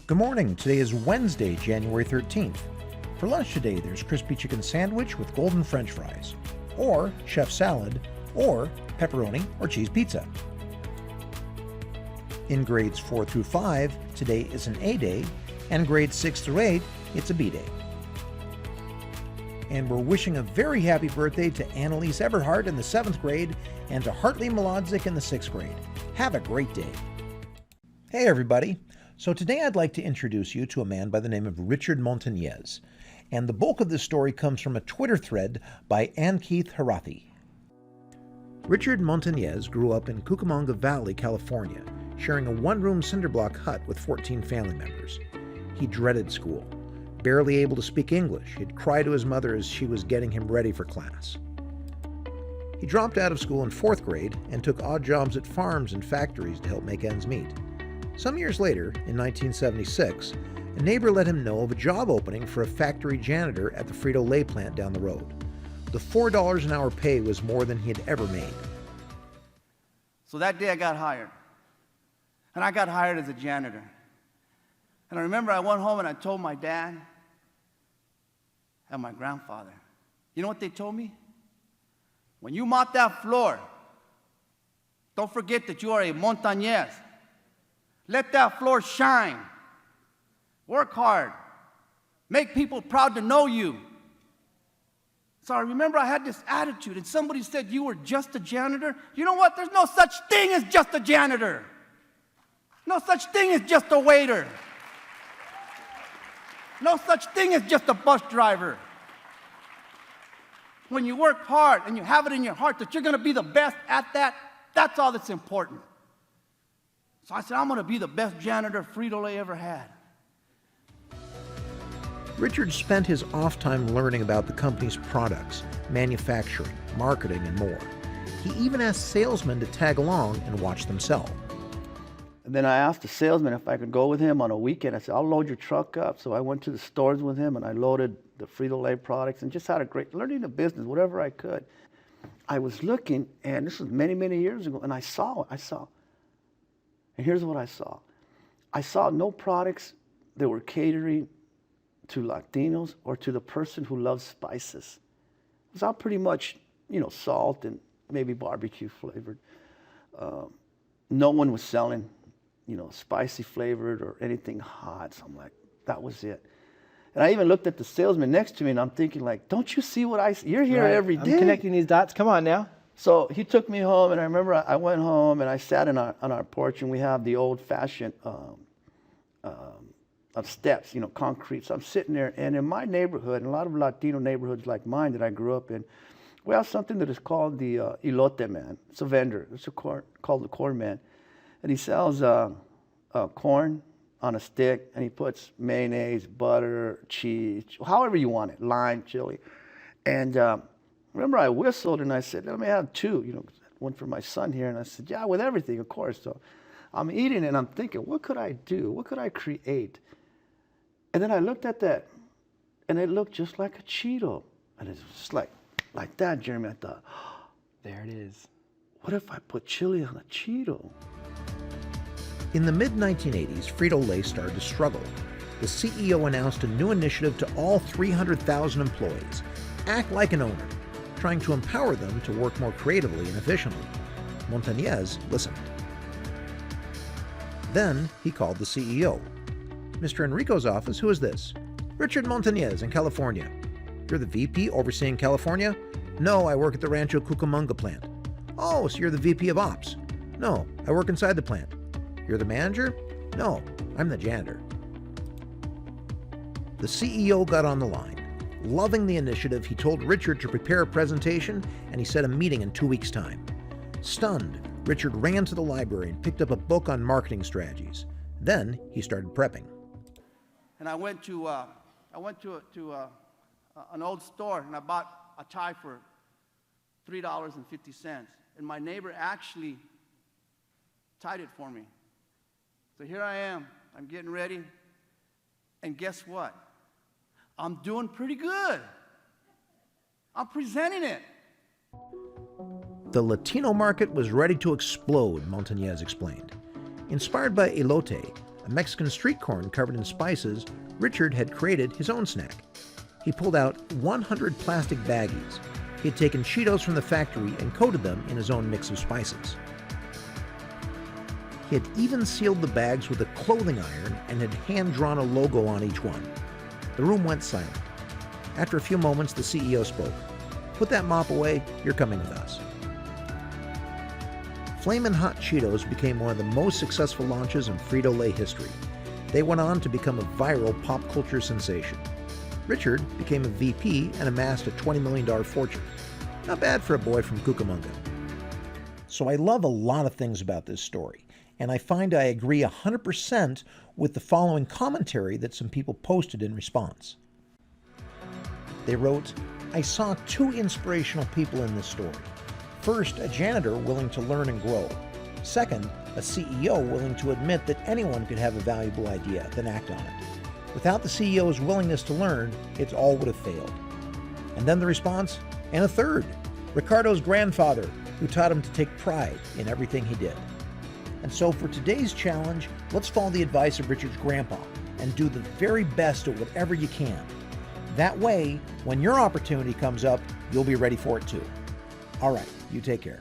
Good morning. Today is Wednesday, January 13th. For lunch today, there's crispy chicken sandwich with golden french fries, or chef salad, or pepperoni or cheese pizza. In grades 4 through 5, today is an A day, and grades 6 through 8, it's a B day. And we're wishing a very happy birthday to Annalise Eberhardt in the 7th grade and to Hartley Melodzik in the 6th grade. Have a great day. Hey everybody. So today I'd like to introduce you to a man by the name of Richard Montanez. And the bulk of this story comes from a Twitter thread by Ann Keith Harathi. Richard Montanez grew up in Cucamonga Valley, California, sharing a one-room cinder-block hut with 14 family members. He dreaded school. Barely able to speak English, he'd cry to his mother as she was getting him ready for class. He dropped out of school in 4th grade and took odd jobs at farms and factories to help make ends meet. Some years later, in 1976, a neighbor let him know of a job opening for a factory janitor at the Frito-Lay plant down the road. The $4 an hour pay was more than he had ever made. So that day I got hired. And I got hired as a janitor. And I remember I went home and I told my dad and my grandfather. You know what they told me? When you mop that floor, don't forget that you are a Montanez. Let that floor shine. Work hard. Make people proud to know you. So I remember I had this attitude, and somebody said, you were just a janitor? You know what? There's no such thing as just a janitor. No such thing as just a waiter. No such thing as just a bus driver. When you work hard and you have it in your heart that you're going to be the best at that, that's all that's important. So I said, I'm going to be the best janitor Frito-Lay ever had. Richard spent his off time learning about the company's products, manufacturing, marketing, and more. He even asked salesmen to tag along and watch them sell. And then I asked the salesman if I could go with him on a weekend. I said, I'll load your truck up. So I went to the stores with him and I loaded the Frito-Lay products and just had a great, learning the business, whatever I could. I was looking, and this was many, many years ago, and I saw. And here's what I saw. I saw no products that were catering to Latinos or to the person who loves spices. It was all pretty much, salt and maybe barbecue flavored. No one was selling, spicy flavored or anything hot. So I'm like, that was it. And I even looked at the salesman next to me, and I'm thinking, like, don't you see what I see? You're here every day. I'm connecting these dots. Come on now. So he took me home, and I remember I went home, and I sat on our porch, and we have the old-fashioned steps, concrete. So I'm sitting there, and in my neighborhood, and a lot of Latino neighborhoods like mine that I grew up in, we have something that is called the elote man. It's a vendor. It's called the corn man. And he sells corn on a stick, and he puts mayonnaise, butter, cheese, however you want it, lime, chili. And remember I whistled, and I said, let me have 2, one for my son here. And I said, yeah, with everything, of course. So I'm eating, and I'm thinking, what could I do? What could I create? And then I looked at that, and it looked just like a Cheeto. And it's just like that, Jeremy. I thought, oh, There it is. what if I put chili on a Cheeto? In the mid-1980s, Frito-Lay started to struggle. The CEO announced a new initiative to all 300,000 employees, Act Like an Owner, trying to empower them to work more creatively and efficiently. Montanez listened. Then he called the CEO. Mr. Enrico's office, who is this? Richard Montanez in California. You're the VP overseeing California? No, I work at the Rancho Cucamonga plant. Oh, so you're the VP of Ops? No, I work inside the plant. You're the manager? No, I'm the janitor. The CEO got on the line. Loving the initiative, he told Richard to prepare a presentation, and he set a meeting in 2 weeks' time. Stunned, Richard ran to the library and picked up a book on marketing strategies. Then he started prepping. And I went to an old store, and I bought a tie for $3.50. And my neighbor actually tied it for me. So here I am. I'm getting ready. And guess what? I'm doing pretty good. I'm presenting it. The Latino market was ready to explode, Montanez explained. Inspired by elote, a Mexican street corn covered in spices, Richard had created his own snack. He pulled out 100 plastic baggies. He had taken Cheetos from the factory and coated them in his own mix of spices. He had even sealed the bags with a clothing iron and had hand-drawn a logo on each one. The room went silent. After a few moments, the CEO spoke. "Put that mop away, you're coming with us." Flamin' Hot Cheetos became one of the most successful launches in Frito-Lay history. They went on to become a viral pop culture sensation. Richard became a VP and amassed a $20 million fortune. Not bad for a boy from Cucamonga. So I love a lot of things about this story, and I find I agree 100% with the following commentary that some people posted in response. They wrote, "I saw two inspirational people in this story. First, a janitor willing to learn and grow. Second, a CEO willing to admit that anyone could have a valuable idea, then act on it. Without the CEO's willingness to learn, it all would have failed." And then the response, and a third, Ricardo's grandfather, who taught him to take pride in everything he did. And so for today's challenge, let's follow the advice of Richard's grandpa and do the very best at whatever you can. That way, when your opportunity comes up, you'll be ready for it too. All right, you take care.